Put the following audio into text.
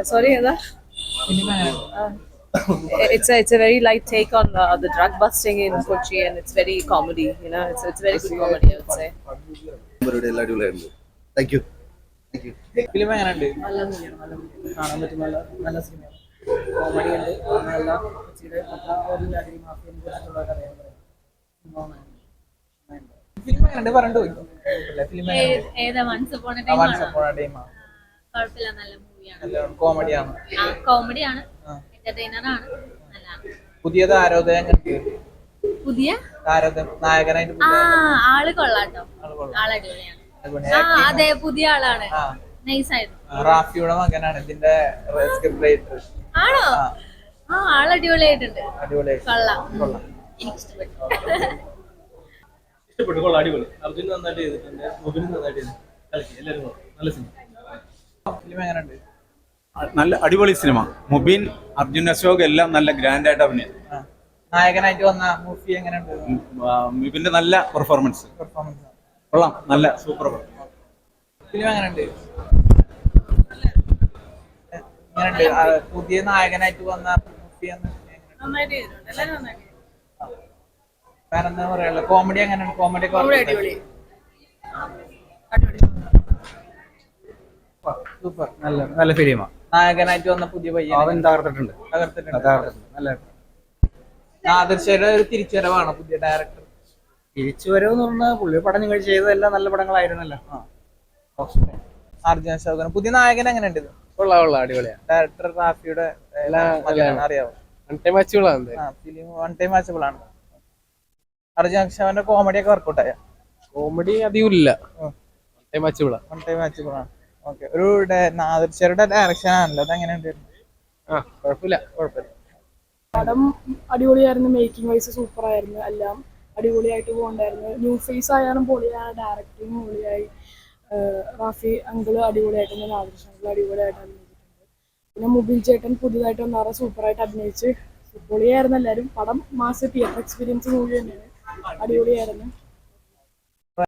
Sorry, Ada? It's a very light take on the drug busting in Kochi, and it's very comedy. It's very good comedy, I would say. Thank you. Thank you. Film എങ്ങനെയുണ്ട്? നല്ല മൂവിയാണ്, നല്ല movie കാണാൻ പറ്റും. നല്ല സിനിമയാണ്. Comedy ഉണ്ട്, നല്ല കൊച്ചിയുടെ ഒരു ലഹരി മാഫിയനെ കുറിച്ചിട്ടുള്ള കഥയാണ്. ഫിലിം എങ്ങനെയുണ്ട് പറഞ്ഞിട്ട് പോയി. ഫിലിം ഏതാ വൺസ് അപ്പോൺ എ ടൈം ആണ്. കുഴപ്പമില്ല, നല്ല മൂവിയാണ്. കോമഡിയാണ്. കോമഡിയാണ്, എന്റർടൈനർ ആണ്, നല്ലതാണ്. പുതിയ താരോദയം പുതിയ നായകനായിട്ട് ആള് കൊള്ളാട്ടോ, ആള് അടിപൊളിയാണ്. അതെ, പുതിയ ആളാണ്, നൈസ് ആയിരുന്നു. റാഫിയുടെ മകനാണ് ഇതിന്റെ സ്ക്രിപ്റ്റ് റൈറ്റർ. ആണോ? ആള് അടിപൊളിയായിട്ടുണ്ട്, കൊള്ളാം, എനിക്ക് ഇഷ്ടപ്പെട്ടു. കൊള്ളാം, അടിപൊളി. അർജുൻ നന്നായിട്ട് ചെയ്തിട്ടുണ്ട്, മുബിൻ നന്നായിട്ട് കളിക്കും. എല്ലാവരും നല്ല സിനിമ. ഫിലിം എങ്ങനെയുണ്ട്? നല്ല അടിപൊളി സിനിമ. മുബീൻ, അർജുൻ അശോക് എല്ലാം നല്ല ഗ്രാൻഡ് ആയിട്ട് അഭിനയം. നായകനായിട്ട് വന്ന മൂഫി എങ്ങനെയുണ്ട്? മുബിന്റെ നല്ല പെർഫോമൻസ് കൊള്ളാം, നല്ല സൂപ്പർ. ഫിലിം എങ്ങനെയുണ്ട്? പുതിയ നായകനായിട്ട് വന്ന മൂഫി വേറെന്താ പറയാ? കോമഡി എങ്ങനെയുണ്ട്? കോമഡി സൂപ്പർ, നല്ല ഫിലിമാണ്. നായകനായിട്ട് വന്ന പുതിയ പയ്യൻ തകർത്തിട്ടുണ്ട്. നല്ല നാദിർഷയുടെ ഒരു തിരിച്ചുവരവാണ് പുതിയ ഡയറക്ടർ. തിരിച്ചുവരവെന്ന് പറഞ്ഞാൽ പുള്ളി പടം നിങ്ങൾ ചെയ്തതെല്ലാം നല്ല പടങ്ങളായിരുന്നല്ലോ. അർജുൻ അശോകൻ പുതിയ നായകൻ എങ്ങനെയുണ്ട്? കൊള്ളാം, അടിപൊളിയാണ്. ഡയറക്ടർ റാഫിയുടെ അറിയാവോ? ഫിലിം വൺ ടൈം വാച്ചബിൾ ആണ്. അർജുൻ അശോകന്റെ കോമഡി ഒക്കെ വർക്കൗട്ട് ആയ? കോമഡി അധികം ഇല്ല, വൺ ടൈം വാച്ചബിൾ ആണ്. ഓക്കെ, ഒരു നാദിർഷയുടെ ഡയറക്ഷൻ ആണല്ലോ, അത് എങ്ങനെയുണ്ട്? കുഴപ്പമില്ല. പടം അടിപൊളിയായിരുന്നു, മേക്കിംഗ് വൈസ് സൂപ്പർ ആയിരുന്നു, എല്ലാം അടിപൊളിയായിട്ട് പോകണ്ടായിരുന്നു. ന്യൂ ഫേസ് ആയാലും പൊളിയാണ്, ഡയറക്ടിങ് പൊളിയായി, റാഫി അങ്കിള് അടിപൊളിയായിട്ടുണ്ട്, നാദിർഷ അങ്കിള് അടിപൊളിയായിട്ട് അഭിനയിച്ചിട്ടുണ്ട്. പിന്നെ മുബിൻ ചേട്ടൻ പുതിയതായിട്ട് വന്നാറ് സൂപ്പറായിട്ട് അഭിനയിച്ച് പൊളിയായിരുന്നു. എല്ലാവരും പടം മാസ് തിയേറ്റർ എക്സ്പീരിയൻസ് മൂവി തന്നെയാണ്, അടിപൊളിയായിരുന്നു.